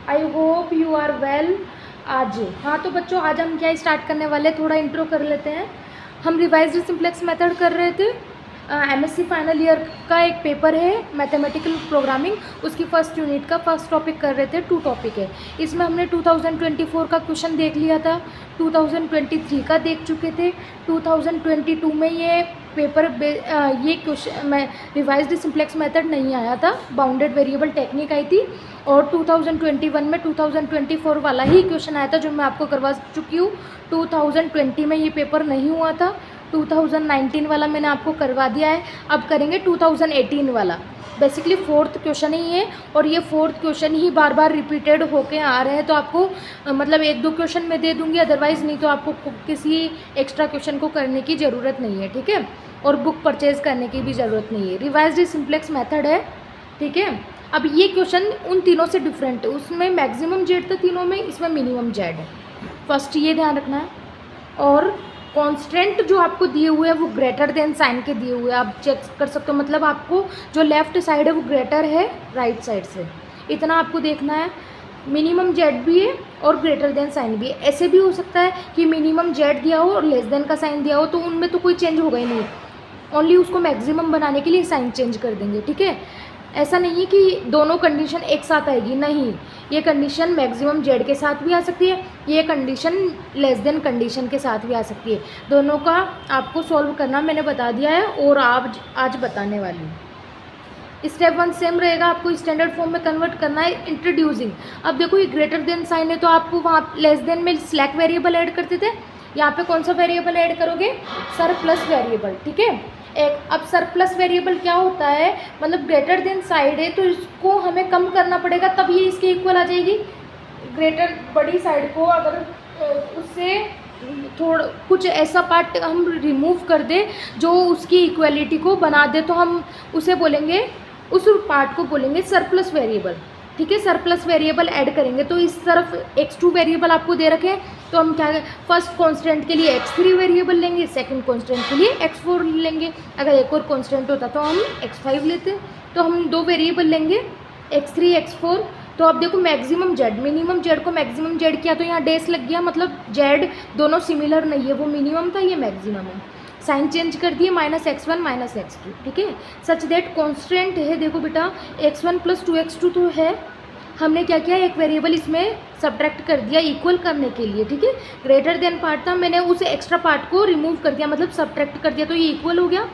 I hope you are well. आज हाँ तो बच्चों आज हम क्या स्टार्ट करने वाले हैं, थोड़ा इंट्रो कर लेते हैं। हम रिवाइज्ड सिंप्लेक्स मेथड कर रहे थे। एमएससी फाइनल ईयर का एक पेपर है मैथमेटिकल प्रोग्रामिंग, उसकी फर्स्ट यूनिट का फर्स्ट टॉपिक कर रहे थे। 2 टॉपिक है इसमें। हमने 2024 का क्वेश्चन देख लिया था, 2023 का देख चुके थे, 2022 में ये पेपर ये क्वेश्चन में रिवाइज्ड सिंप्लेक्स मेथड नहीं आया था, बाउंडेड वेरिएबल टेक्निक आई थी। और 2021 में 2024 वाला ही क्वेश्चन आया था जो मैं आपको करवा चुकी हूँ। 2020 में ये पेपर नहीं हुआ था, 2019 वाला मैंने आपको करवा दिया है। अब करेंगे 2018 वाला। बेसिकली 4th क्वेश्चन ही है और ये 4th क्वेश्चन ही बार बार रिपीटेड होके आ रहे हैं, तो आपको मतलब 1-2 क्वेश्चन मैं दे दूंगी, अदरवाइज़ नहीं तो आपको किसी एक्स्ट्रा क्वेश्चन को करने की ज़रूरत नहीं है, ठीक है। और बुक परचेज़ करने की भी ज़रूरत नहीं है। रिवाइज्ड सिंप्लेक्स मेथड है, ठीक है। अब ये क्वेश्चन उन तीनों से डिफरेंट है, उसमें मैक्सिमम जेड था तीनों में, इसमें मिनिमम जेड है। फर्स्ट ये ध्यान रखना है। और कांस्टेंट जो आपको दिए हुए हैं वो ग्रेटर देन साइन के दिए हुए हैं, आप चेक कर सकते हो। मतलब आपको जो लेफ्ट साइड है वो ग्रेटर है राइट साइड से, इतना आपको देखना है। मिनिमम जेड भी है और ग्रेटर देन साइन भी है। ऐसे भी हो सकता है कि मिनिमम जेड दिया हो और लेस देन का साइन दिया हो, तो उनमें तो कोई चेंज होगा ही नहीं, ओनली उसको मैक्सिमम बनाने के लिए साइन चेंज कर देंगे, ठीक है। ऐसा नहीं है कि दोनों कंडीशन एक साथ आएगी, नहीं। ये कंडीशन मैक्सिमम जेड के साथ भी आ सकती है, ये कंडीशन लेस देन कंडीशन के साथ भी आ सकती है। दोनों का आपको सॉल्व करना मैंने बता दिया है और आप आज बताने वाली हूँ। स्टेप 1 सेम रहेगा, आपको स्टैंडर्ड फॉर्म में कन्वर्ट करना है। इंट्रोड्यूसिंग, अब देखो ये ग्रेटर देन साइन है तो आपको वहाँ लेस देन में स्लैक वेरिएबल ऐड करते थे, यहाँ पे कौन सा वेरिएबल ऐड करोगे, सरप्लस वेरिएबल, ठीक है। एक अब सरप्लस वेरिएबल क्या होता है, मतलब ग्रेटर देन साइड है तो इसको हमें कम करना पड़ेगा तब ये इसके इक्वल आ जाएगी। ग्रेटर बड़ी साइड को अगर उससे थोड़ा कुछ ऐसा पार्ट हम रिमूव कर दे जो उसकी इक्वलिटी को बना दे, तो हम उसे बोलेंगे, उस पार्ट को बोलेंगे सरप्लस वेरिएबल, ठीक है। सरप्लस वेरिएबल ऐड करेंगे तो इस तरफ x2 वेरिएबल आपको दे रखे हैं, तो हम क्या फर्स्ट कांस्टेंट के लिए x3 वेरिएबल लेंगे, सेकंड कांस्टेंट के लिए x4 लेंगे। अगर एक और कांस्टेंट होता तो हम x5 लेते। तो हम 2 वेरिएबल लेंगे x3 x4। तो अब देखो मैक्सिमम जेड मिनिमम जेड को मैक्सिमम जेड किया तो यहाँ डेस लग गया, मतलब जेड दोनों सिमिलर नहीं है, वो मिनिमम था ये मैक्सिमम है। साइन चेंज कर दिए -x1 -x2, ठीक है। सच दैट कॉन्स्टेंट है, देखो बेटा x1 + 2x2 तो है, हमने क्या किया एक वेरिएबल इसमें सब्ट्रैक्ट कर दिया इक्वल करने के लिए, ठीक है। ग्रेटर देन पार्ट था, मैंने उस एक्स्ट्रा पार्ट को रिमूव कर दिया, मतलब सब्ट्रैक्ट कर दिया तो ये इक्वल हो गया।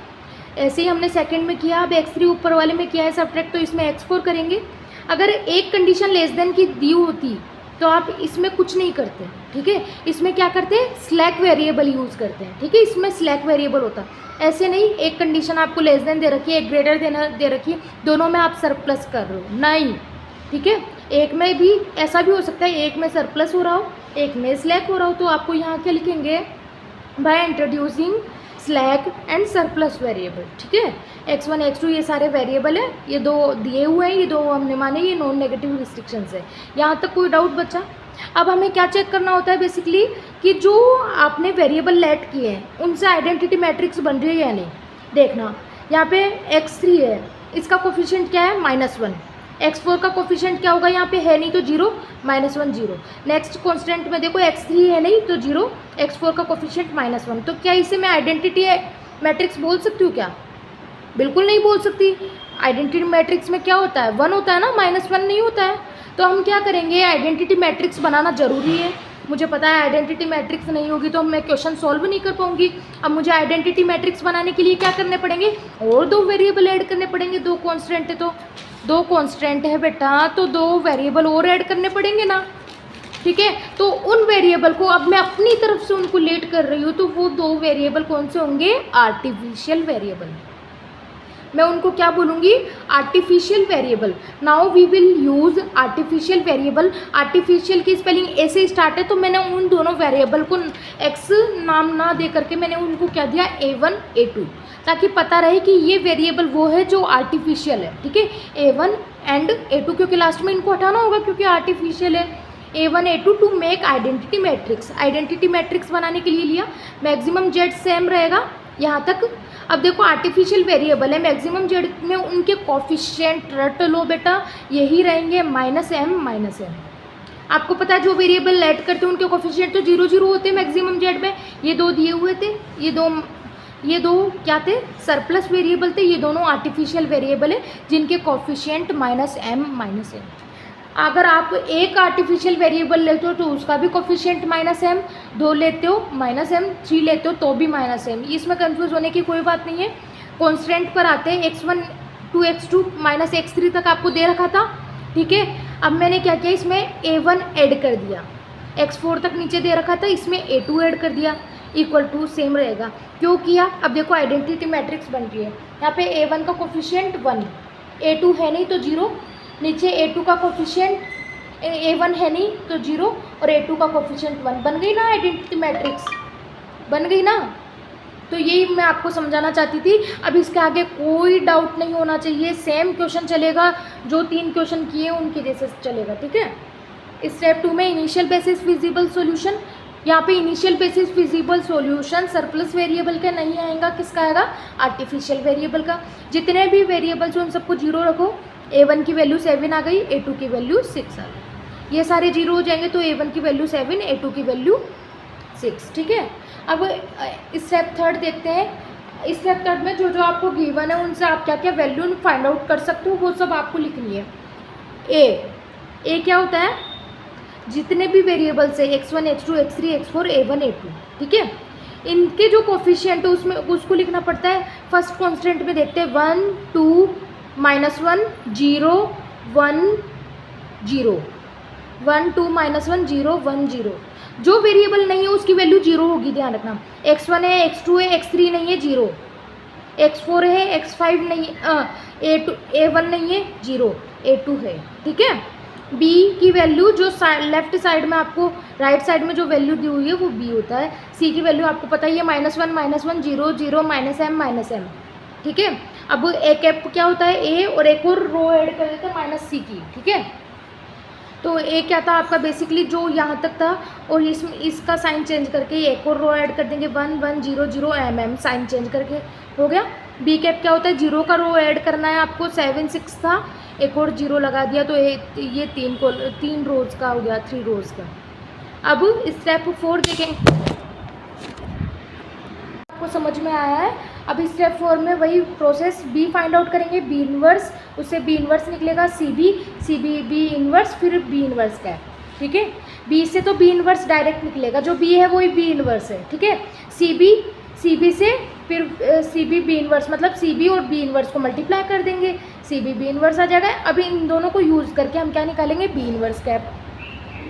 ऐसे ही हमने सेकंड में किया। अब x3 ऊपर वाले में किया है सब्ट्रैक्ट, तो इसमें x4 करेंगे। अगर एक कंडीशन लेस देन की दी होती तो आप इसमें कुछ नहीं करते, ठीक है। इसमें क्या करते हैं, स्लैक वेरिएबल यूज़ करते हैं, ठीक है। इसमें स्लैक वेरिएबल होता, ऐसे नहीं एक कंडीशन आपको लेस देन दे रखी है, एक ग्रेटर देन दे रखी है, दोनों में आप सरप्लस कर रहे हो, नहीं, ठीक है। एक में भी ऐसा भी हो सकता है, एक में सरप्लस हो रहा हो, एक में स्लैक हो रहा हो, तो आपको यहाँ क्या लिखेंगे, by introducing slack and surplus variable, ठीक है। x1 x2 ये सारे वेरिएबल है, ये 2 दिए हुए हैं, ये 2 हमने माने, ये नॉन नेगेटिव रिस्ट्रिक्शंस है। यहाँ तक कोई डाउट बच्चा? अब हमें क्या चेक करना होता है बेसिकली कि जो आपने वेरिएबल लेट किए हैं उनसे आइडेंटिटी मैट्रिक्स बन रही है या नहीं, देखना। यहाँ पे x3 है, इसका कोफिशिएंट क्या है, -1। x4 का कोफिशिएंट क्या होगा, यहाँ पे है नहीं तो 0 -1 0। नेक्स्ट कांस्टेंट में देखो x3 है नहीं तो 0, x4 का कोफिशिएंट -1। तो क्या इसे मैं आइडेंटिटी मैट्रिक्स बोल सकती हूँ क्या? बिल्कुल नहीं बोल सकती। आइडेंटिटी मैट्रिक्स में क्या होता है, 1 होता है ना, -1 नहीं होता है। तो हम क्या करेंगे, आइडेंटिटी मैट्रिक्स बनाना ज़रूरी है। मुझे पता है आइडेंटिटी मैट्रिक्स नहीं होगी तो मैं क्वेश्चन सॉल्व नहीं कर पाऊंगी। अब मुझे आइडेंटिटी मैट्रिक्स बनाने के लिए क्या करने पड़ेंगे, और 2 वेरिएबल ऐड करने पड़ेंगे। 2 कांस्टेंट है तो 2 कांस्टेंट है बेटा, तो 2 वेरिएबल और ऐड करने पड़ेंगे ना, ठीक है। तो उन वेरिएबल को अब मैं अपनी तरफ से उनको लेट कर रही हूँ, तो वो 2 वेरिएबल कौन से होंगे, आर्टिफिशियल वेरिएबल। मैं उनको क्या बोलूँगी, artificial variable. Now we will use artificial variable. Artificial की स्पेलिंग ऐसे स्टार्ट है, तो मैंने उन दोनों वेरिएबल को x नाम ना दे करके मैंने उनको क्या दिया, a1 a2, ताकि पता रहे कि ये वेरिएबल वो है जो आर्टिफिशियल है, ठीक है। a1 एंड a2, क्योंकि लास्ट में इनको हटाना होगा क्योंकि आर्टिफिशियल है। a1 a2 to make identity matrix. Identity matrix बनाने के लिए लिया, मैक्सिमम जेड सेम रहेगा यहाँ तक। अब देखो आर्टिफिशियल वेरिएबल है, मैक्सिमम जेड में उनके कोफिशिएंट रट लो बेटा, यही रहेंगे -m -m। आपको पता है जो वेरिएबल ऐड करते हैं उनके कोफिशिएंट तो 0 0 होते हैं मैक्सिमम जेड में। ये दो दिए हुए थे, ये दो क्या थे, सरप्लस वेरिएबल थे। ये दोनों आर्टिफिशियल वेरिएबल है जिनके कोफिशिएंट -m। अगर आप एक आर्टिफिशियल वेरिएबल लेते हो तो उसका भी कोफिशिएंट -m, 2 लेते हो -m, 3 लेते हो तो भी -m। इसमें कंफ्यूज होने की कोई बात नहीं है। कॉन्स्टेंट पर आते हैं, x1 to x2 -x3 तक आपको दे रखा था, ठीक है। अब मैंने क्या किया, इसमें a1 ऐड कर दिया, x4 तक नीचे दे रखा था, इसमें a2 ऐड कर दिया, इक्वल टू सेम रहेगा। क्यों किया, अब देखो आइडेंटिटी मैट्रिक्स बन रही है। यहाँ पे a1 का कोफिशिएंट 1, a2 है नहीं तो 0, नीचे a2 का कोफिशिएंट a1 है नहीं तो 0 और a2 का कोफिशिएंट 1। बन गई ना आइडेंटिटी मैट्रिक्स, बन गई ना। तो यही मैं आपको समझाना चाहती थी। अब इसके आगे कोई डाउट नहीं होना चाहिए, सेम क्वेश्चन चलेगा, जो 3 क्वेश्चन किए उनके जैसे चलेगा, ठीक है। स्टेप 2 में इनिशियल बेसिस फिजिबल सॉल्यूशन। यहाँ पे initial basis feasible solution surplus variable का नहीं आएगा, किसका आएगा, आर्टिफिशियल वेरिएबल का। जितने भी वेरिएबल्स उन सबको 0 रखो। a1 की वैल्यू 7 आ गई, a2 की वैल्यू 6 आ गई, ये सारे 0 हो जाएंगे। तो a1 की वैल्यू 7, a2 की वैल्यू 6, ठीक है। अब स्टेप 3 देखते हैं। स्टेप 3 में जो जो आपको गिवन है उनसे आप क्या क्या वैल्यू फाइंड आउट कर सकते हो, वो सब आपको लिखनी है। ए क्या होता है, जितने भी वेरिएबल्स है x1 x2 x3 x4 a1 a2, ठीक है, इनके जो कोफिशिएंट है उसमें उसको लिखना पड़ता है। फर्स्ट कॉन्स्टेंट में देखते हैं 1 2 -1 0 1 0, 1 2 -1 0 1 0। जो वेरिएबल नहीं है उसकी वैल्यू 0 होगी, ध्यान रखना। x1 है, x2 है, x3 नहीं है 0, x4 है, x5 नहीं है, a1 नहीं है 0, a2 है, ठीक है। b की वैल्यू जो लेफ्ट साइड में आपको राइट साइड में जो वैल्यू दी हुई है वो b होता है। c की वैल्यू आपको पता ही है -1 -1 0 0 -m, ठीक है। अब a कैप क्या होता है, a और एक और रो ऐड कर देते हैं -c की, ठीक है। तो a क्या था आपका, बेसिकली जो यहाँ तक था, और इसका साइन चेंज करके एक और रो ऐड कर देंगे 1 1 0 0 mm, साइन चेंज करके हो गया। b कैप क्या होता है, 0 का रो ऐड करना है आपको, 7 6 था, एक और 0 लगा दिया तो ये 3 रोज का हो गया, 3 रोज का। अब स्टेप 4 देखेंगे, आपको समझ में आया है। अब स्टेप 4 में वही प्रोसेस, b फाइंड आउट करेंगे, b इनवर्स, उससे b इनवर्स निकलेगा, cb b इनवर्स, फिर b इनवर्स का है, ठीक है। b से तो b इनवर्स डायरेक्ट निकलेगा, जो b है वही b इनवर्स है, ठीक है। cb से फिर cb b इनवर्स, मतलब cb और b इनवर्स को मल्टीप्लाई कर देंगे, cb b इनवर्स आ जाएगा। अभी इन दोनों को यूज़ करके हम क्या निकालेंगे, b इनवर्स कैप।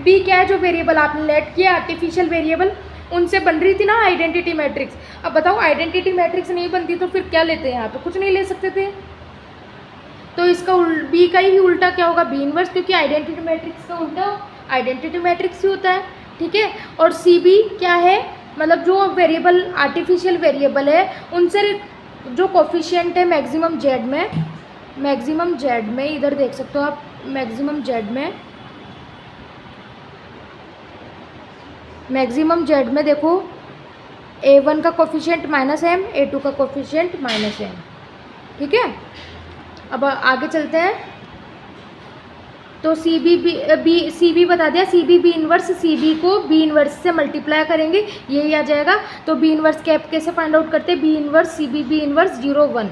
b क्या है, जो वेरिएबल आपने लेट किया आर्टिफिशियल वेरिएबल, उनसे बन रही थी ना आइडेंटिटी मैट्रिक्स। अब बताओ आइडेंटिटी मैट्रिक्स नहीं बनती तो फिर क्या लेते हैं, यहाँ पे कुछ नहीं ले सकते थे। तो इसका b का ही उल्टा क्या होगा, b इनवर्स, क्योंकि आइडेंटिटी मैट्रिक्स का उल्टा आइडेंटिटी मैट्रिक्स ही होता है, ठीक है। और cb क्या है, मतलब जो वेरिएबल आर्टिफिशियल वेरिएबल है उनसे जो कोफिशिएंट है मैक्सिमम जेड में, इधर देख सकते हो आप, मैक्सिमम जेड में देखो a1 का कोफिशिएंट -m, a2 का कोफिशिएंट -m, ठीक है। अब आगे चलते हैं। तो cb बता दिया, cb b इनवर्स, cb को b इनवर्स से मल्टीप्लाई करेंगे, यही आ जाएगा। तो b इनवर्स कैप कैसे फाइंड आउट करते हैं, b inverse cb b inverse 0 1,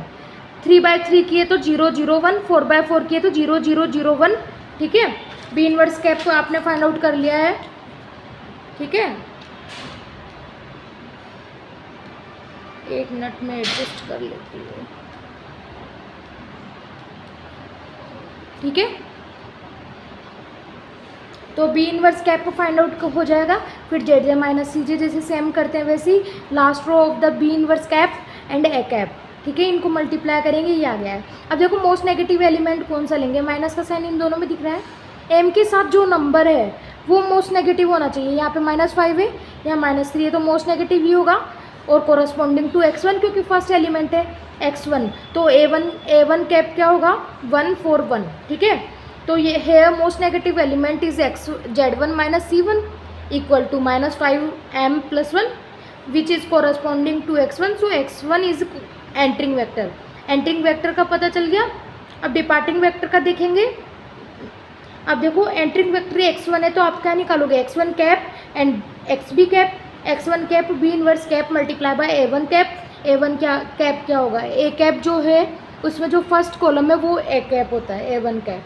3/3 किए तो 0 0 1, 4/4 किए तो 0 0 0 1, ठीक है। b इनवर्स कैप को आपने फाइंड आउट कर लिया है, ठीक है। एक मिनट में एडजस्ट कर लेती हूँ, ठीक है। तो b इनवर्स कैप को फाइंड आउट हो जाएगा। फिर जेड माइनस सी जे जैसे सेम करते हैं वैसे ही last row of the b inverse cap and A cap, ठीक है, इनको मल्टीप्लाई करेंगे, ये आ गया है। अब देखो मोस्ट नेगेटिव एलिमेंट कौन सा लेंगे, माइनस का साइन इन दोनों में दिख रहा है, m के साथ जो नंबर है वो मोस्ट नेगेटिव होना चाहिए। यहाँ पे -5 है, यहाँ -3 है, तो मोस्ट नेगेटिव ही होगा। और कोरस्पॉन्डिंग टू x1, क्योंकि फर्स्ट एलिमेंट है x1, तो a1 कैप क्या होगा 1 4 1, ठीक है। तो ये है most negative element is z1 - c1 equal to -5m + 1 which is corresponding to x1, so x1 is entering vector. Entering vector का पता चल गया। अब डिपार्टिंग वेक्टर का देखेंगे। अब देखो एंट्रिंग वेक्टर x1 है तो आप क्या निकालोगे, x1 cap and xb cap, x1 cap b inverse cap multiply by a1 cap. a1 क्या कैप क्या होगा, a कैप जो है उसमें जो फर्स्ट कॉलम है वो a कैप होता है, a1 कैप,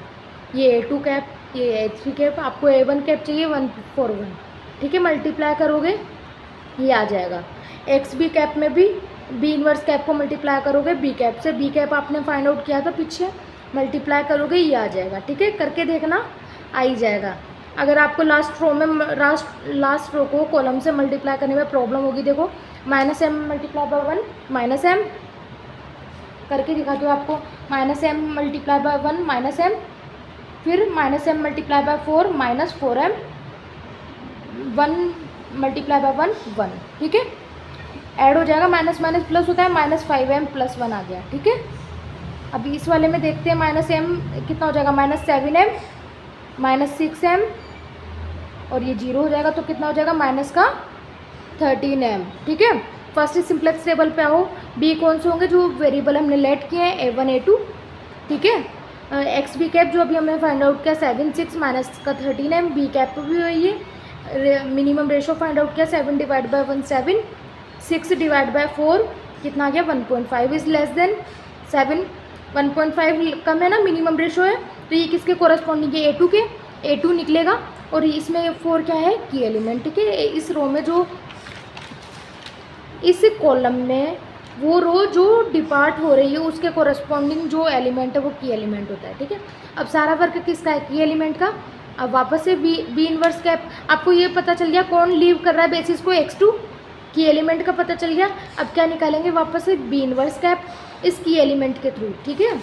ये a2 कैप, ये a3 कैप, आपको a1 कैप चाहिए 141, ठीक है। मल्टीप्लाई करोगे ये आ जाएगा। xb कैप में भी b इनवर्स कैप को मल्टीप्लाई करोगे b कैप से, b कैप आपने फाइंड आउट किया था पीछे, मल्टीप्लाई करोगे ये आ जाएगा, ठीक है। करके देखना आ ही जाएगा। अगर आपको लास्ट रो को कॉलम से मल्टीप्लाई करने में प्रॉब्लम होगी, देखो -m मल्टीप्लाई बाय 1 -m करके दिखाती हूँ आपको, -m मल्टीप्लाई बाय 1 -m, फिर -m multiply by 4 -4m, 1 multiply by 1 1, ठीक है। ऐड हो जाएगा, माइनस माइनस प्लस होता है, -5m + 1 आ गया, ठीक है। अभी इस वाले में देखते हैं -m कितना हो जाएगा, -7m -6m और ये 0 हो जाएगा तो कितना हो जाएगा -13m, ठीक है। फर्स्ट सिंपलेक्स टेबल पे आओ, b कौन से होंगे जो वेरिएबल हमने लेट किए हैं, a1 a2, ठीक है। xb कैप जो अभी हमने फाइंड आउट किया 7 6 -13m, b कैप भी वही है, मिनिमम रेशो फाइंड आउट किया 7 डिवाइड बाय 1 7, 6 डिवाइड बाय 4 कितना आ गया 1.5 इज लेस देन 7, 1.5 कम है ना, मिनिमम रेशो है, तो ये किसके कोरस्पॉन्डिंग है, a2 के, a2 निकलेगा। और इसमें 4 क्या है, की एलिमेंट, ठीक है। इस रो में जो इस कॉलम में वो रो जो डिपार्ट हो रही है उसके कोरस्पॉन्डिंग जो एलिमेंट है वो की एलिमेंट होता है, ठीक है। अब सारा वर्क किसका है, की एलिमेंट का। अब वापस से बी इनवर्स कैप, आपको ये पता चल गया कौन लीव कर रहा है बेसिस को, x2 की एलिमेंट का पता चल गया। अब क्या निकालेंगे वापस से बी इनवर्स कैप इस की एलिमेंट के थ्रू, ठीक है।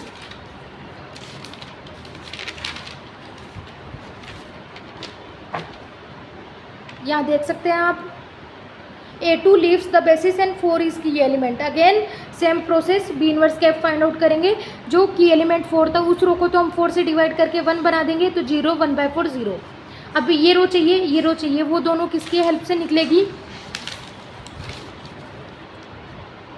यहाँ देख सकते हैं आप, a2 leaves the basis and 4 is key element. Again same process, B inverse cap find out करेंगे, जो की एलिमेंट 4 था उस रो को तो हम 4 से डिवाइड करके 1 बना देंगे, तो 0 1/4 0। अब ये रो चाहिए, ये रो चाहिए, वो दोनों किसकी हेल्प से निकलेगी,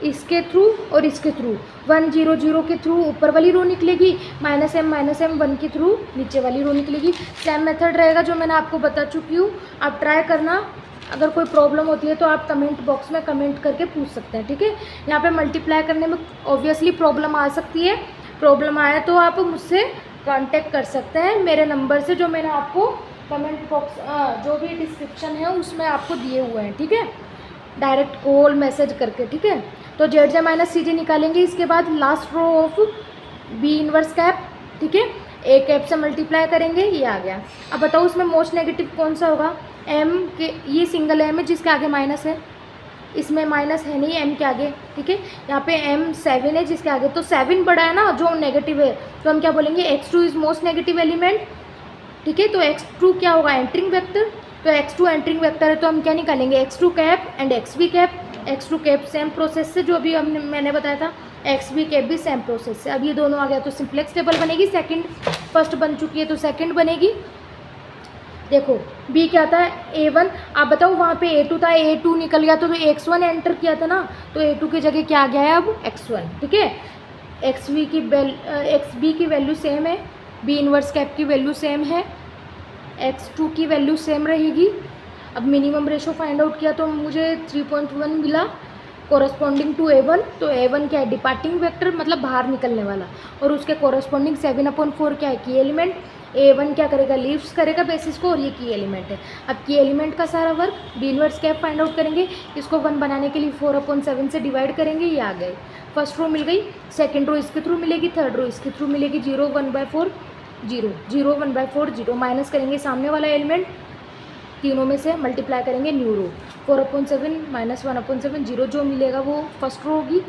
इसके थ्रू और इसके थ्रू, 1 0 0 के थ्रू ऊपर वाली रो निकलेगी, -m 1 के थ्रू नीचे वाली रो निकलेगी। सेम मेथड रहेगा जो मैंने आपको बता चुकी हूँ, आप ट्राई करना। अगर कोई प्रॉब्लम होती है तो आप कमेंट बॉक्स में कमेंट करके पूछ सकते हैं, ठीक है। यहाँ पे मल्टीप्लाई करने में ऑब्वियसली प्रॉब्लम आ सकती है, प्रॉब्लम आए तो आप मुझसे कांटेक्ट कर सकते हैं मेरे नंबर से, जो मैंने आपको कमेंट बॉक्स जो भी डिस्क्रिप्शन है उसमें आपको दिए हुए हैं, ठीक है, डायरेक्ट कॉल मैसेज करके, ठीक है। तो ZJ - CJ निकालेंगे, इसके बाद last row of B inverse cap, ठीक है, ए कैप से मल्टीप्लाई करेंगे, ये आ गया। अब बताओ उसमें मोस्ट नेगेटिव कौन सा होगा, m के, ये सिंगल m है जिसके आगे माइनस है, इसमें माइनस है नहीं m के आगे, ठीक है। यहाँ पे m 7 है जिसके आगे, तो 7 बड़ा है ना जो नेगेटिव है, तो हम क्या बोलेंगे x2 is most negative element, ठीक है। तो x2 क्या होगा, एंट्रिंग वेक्टर, तो x2 एंट्रिंग वेक्टर है तो हम क्या निकालेंगे, x2 cap and xb cap. x2 cap same process से जो भी मैंने बताया था, xb कैप भी सेम प्रोसेस से। अब ये दोनों आ गया तो सिंप्लेक्स टेबल बनेगी, सेकंड फर्स्ट बन चुकी है तो सेकंड बनेगी। देखो b क्या था, a1, आप बताओ वहाँ पे a2 था, a2 निकल गया तो x1 एंटर किया था ना, तो a2 की जगह क्या आ गया है अब x1, ठीक है। xb की वैल्यू सेम है, b इनवर्स कैप की वैल्यू सेम है, x2 की वैल्यू सेम रहेगी। अब मिनिमम रेशो फाइंड आउट किया तो मुझे 3.1 मिला कोरस्पॉन्डिंग टू a1, तो a1 क्या है, डिपार्टिंग वेक्टर मतलब बाहर निकलने वाला, और उसके कोरस्पॉन्डिंग 7/4 क्या है, की एलिमेंट। a1 क्या करेगा, लीव्स करेगा बेसिस को, और ये की एलिमेंट है। अब की एलिमेंट का सारा work B inverse cap find out करेंगे, इसको 1 बनाने के लिए 4/7 से डिवाइड करेंगे, ये आ गए। फर्स्ट रो मिल गई, सेकेंड रो इसके थ्रू मिलेगी, थर्ड रो इसके थ्रू मिलेगी, 0 1/4 0 0 1/4 0, माइनस करेंगे सामने वाला एलिमेंट, तीनों में से मल्टीप्लाई करेंगे न्यू रो, 4/7 -1/7 0, जो मिलेगा वो फर्स्ट रो होगी,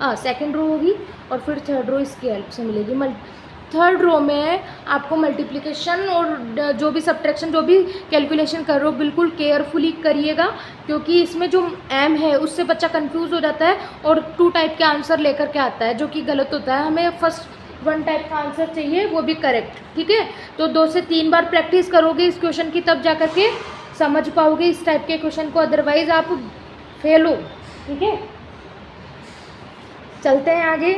सेकंड रो होगी, और फिर थर्ड रो इसकी हेल्प से मिलेगी। थर्ड रो में आपको मल्टीप्लिकेशन और जो भी सब्ट्रैक्शन जो भी कैलकुलेशन कर रहे हो बिल्कुल केयरफुली करिएगा, क्योंकि इसमें जो m है उससे बच्चा कंफ्यूज हो जाता है और 2 टाइप के आंसर लेकर के आता है, जो कि गलत होता है। हमें फर्स्ट 1 टाइप का आंसर चाहिए, वो भी करेक्ट, ठीक है। तो 2 से 3 बार प्रैक्टिस करोगे इस क्वेश्चन की, तब जा करके समझ पाओगे इस टाइप के क्वेश्चन को, अदरवाइज आप फेल हो, ठीक है। चलते हैं आगे।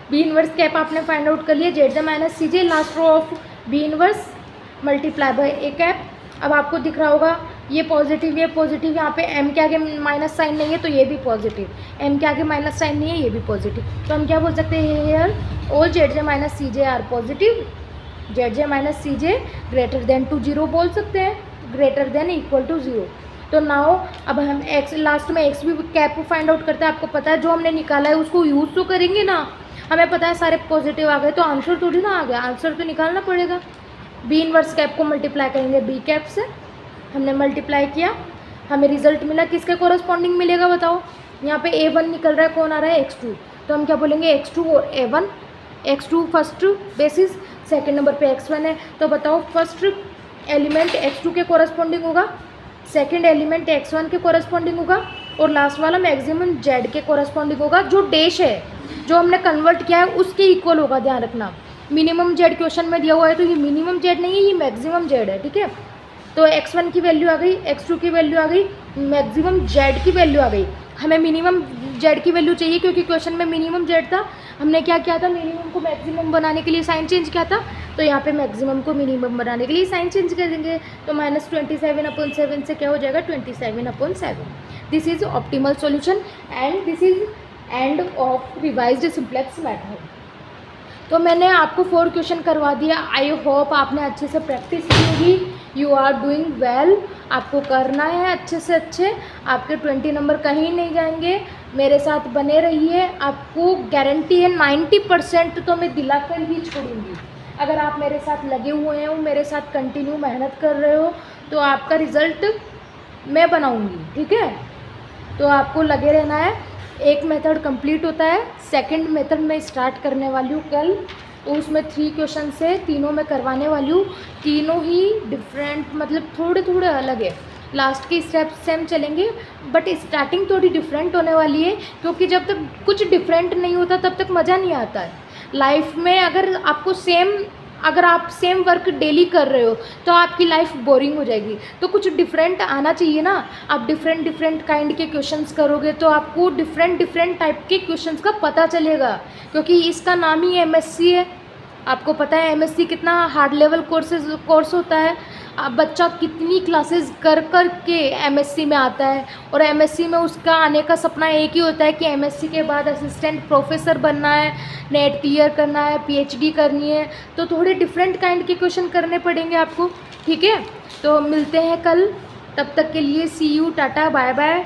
बी इनवर्स कैप आपने फाइंड आउट कर लिया, ZJ - CJ, last row of B inverse multiply by A cap. अब आपको दिख रहा होगा ये पॉजिटिव, यहाँ पे m के आगे माइनस साइन नहीं है तो ये भी पॉजिटिव, m के आगे माइनस साइन नहीं है ये भी पॉजिटिव। तो हम क्या बोल सकते हैं here all ZJ minus CJ are positive, ZJ minus CJ greater than to 0 बोल सकते हैं, ग्रेटर देन इक्वल टू 0। तो नाउ अब हम x लास्ट में x भी कैप फाइंड आउट करते हैं। आपको पता है जो हमने निकाला है उसको यूज़ तो करेंगे ना, हमें पता है सारे पॉजिटिव आ गए तो आंसर थोड़ी ना आ गया, आंसर तो निकालना पड़ेगा। बी इनवर्स कैप को मल्टीप्लाई करेंगे बी कैप से, हमने मल्टीप्लाई किया, हमें रिजल्ट मिला, किसके कोरस्पॉन्डिंग मिलेगा बताओ। यहाँ पे A1 निकल रहा है, कौन आ रहा है x2, तो हम क्या बोलेंगे x2 और A1, x2 first basis, second number पे x1 है, तो बताओ फर्स्ट एलिमेंट x2 के कोरस्पॉन्डिंग होगा, सेकेंड एलिमेंट x1 के कोरस्पॉन्डिंग होगा, और लास्ट वाला मैक्सिमम z के कोरस्पॉन्डिंग होगा। जो डैश है जो हमने कन्वर्ट किया है उसके इक्वल होगा, ध्यान रखना। मिनिमम z क्वेश्चन में दिया हुआ है तो ये मिनिमम z नहीं है, ये मैक्सिमम z है, ठीक है। तो x1 की वैल्यू आ गई, x2 की वैल्यू आ गई, मैक्सिमम z की वैल्यू आ गई। हमें मिनिमम z की वैल्यू चाहिए क्योंकि क्वेश्चन में मिनिमम z था। हमने क्या किया था, मिनिमम को मैक्सिमम बनाने के लिए साइन चेंज किया था, तो यहाँ पे मैक्सिमम को मिनिमम बनाने के लिए साइन चेंज कर देंगे। तो -27/7 से क्या हो जाएगा 27/7। This is optimal solution and this is end of revised simplex method. तो मैंने आपको 4 क्वेश्चन करवा दिया। आई होप आपने अच्छे से प्रैक्टिस की होगी। यू आर डूइंग वेल, आपको करना है अच्छे से अच्छे, आपके 20 नंबर कहीं नहीं जाएंगे। मेरे साथ बने रहिए, आपको गारंटी है 90% तो मैं दिलाकर ही छोड़ूंगी। अगर आप मेरे साथ लगे हुए हो, मेरे साथ कंटिन्यू मेहनत कर रहे हो, तो आपका रिज़ल्ट मैं बनाऊंगी, ठीक है। तो आपको लगे रहना है। एक मेथड कंप्लीट होता है, सेकंड मेथड में स्टार्ट करने वाली हूँ कल, तो उसमें 3 क्वेश्चन से तीनों में करवाने वाली हूँ। तीनों ही डिफरेंट, मतलब थोड़े थोड़े अलग है, लास्ट के स्टेप सेम चलेंगे बट स्टार्टिंग थोड़ी डिफरेंट होने वाली है, क्योंकि जब तक कुछ डिफरेंट नहीं होता तब तक मज़ा नहीं आता है लाइफ में। अगर आप सेम वर्क डेली कर रहे हो तो आपकी लाइफ बोरिंग हो जाएगी, तो कुछ डिफरेंट आना चाहिए ना। आप डिफरेंट काइंड के क्वेश्चंस करोगे तो आपको डिफरेंट टाइप के क्वेश्चंस का पता चलेगा, क्योंकि इसका नाम ही MSc है। आपको पता है MSc कितना हार्ड लेवल कोर्स होता है। अब बच्चा कितनी क्लासेस कर के MSc में आता है, और MSc में उसका आने का सपना एक ही होता है कि MSc के बाद असिस्टेंट प्रोफेसर बनना है, नेट क्लियर करना है, PhD करनी है। तो थोड़े डिफरेंट काइंड के क्वेश्चन करने पड़ेंगे आपको, ठीक है। तो मिलते हैं कल, तब तक के लिए सी यू, टाटा, बाय बाय।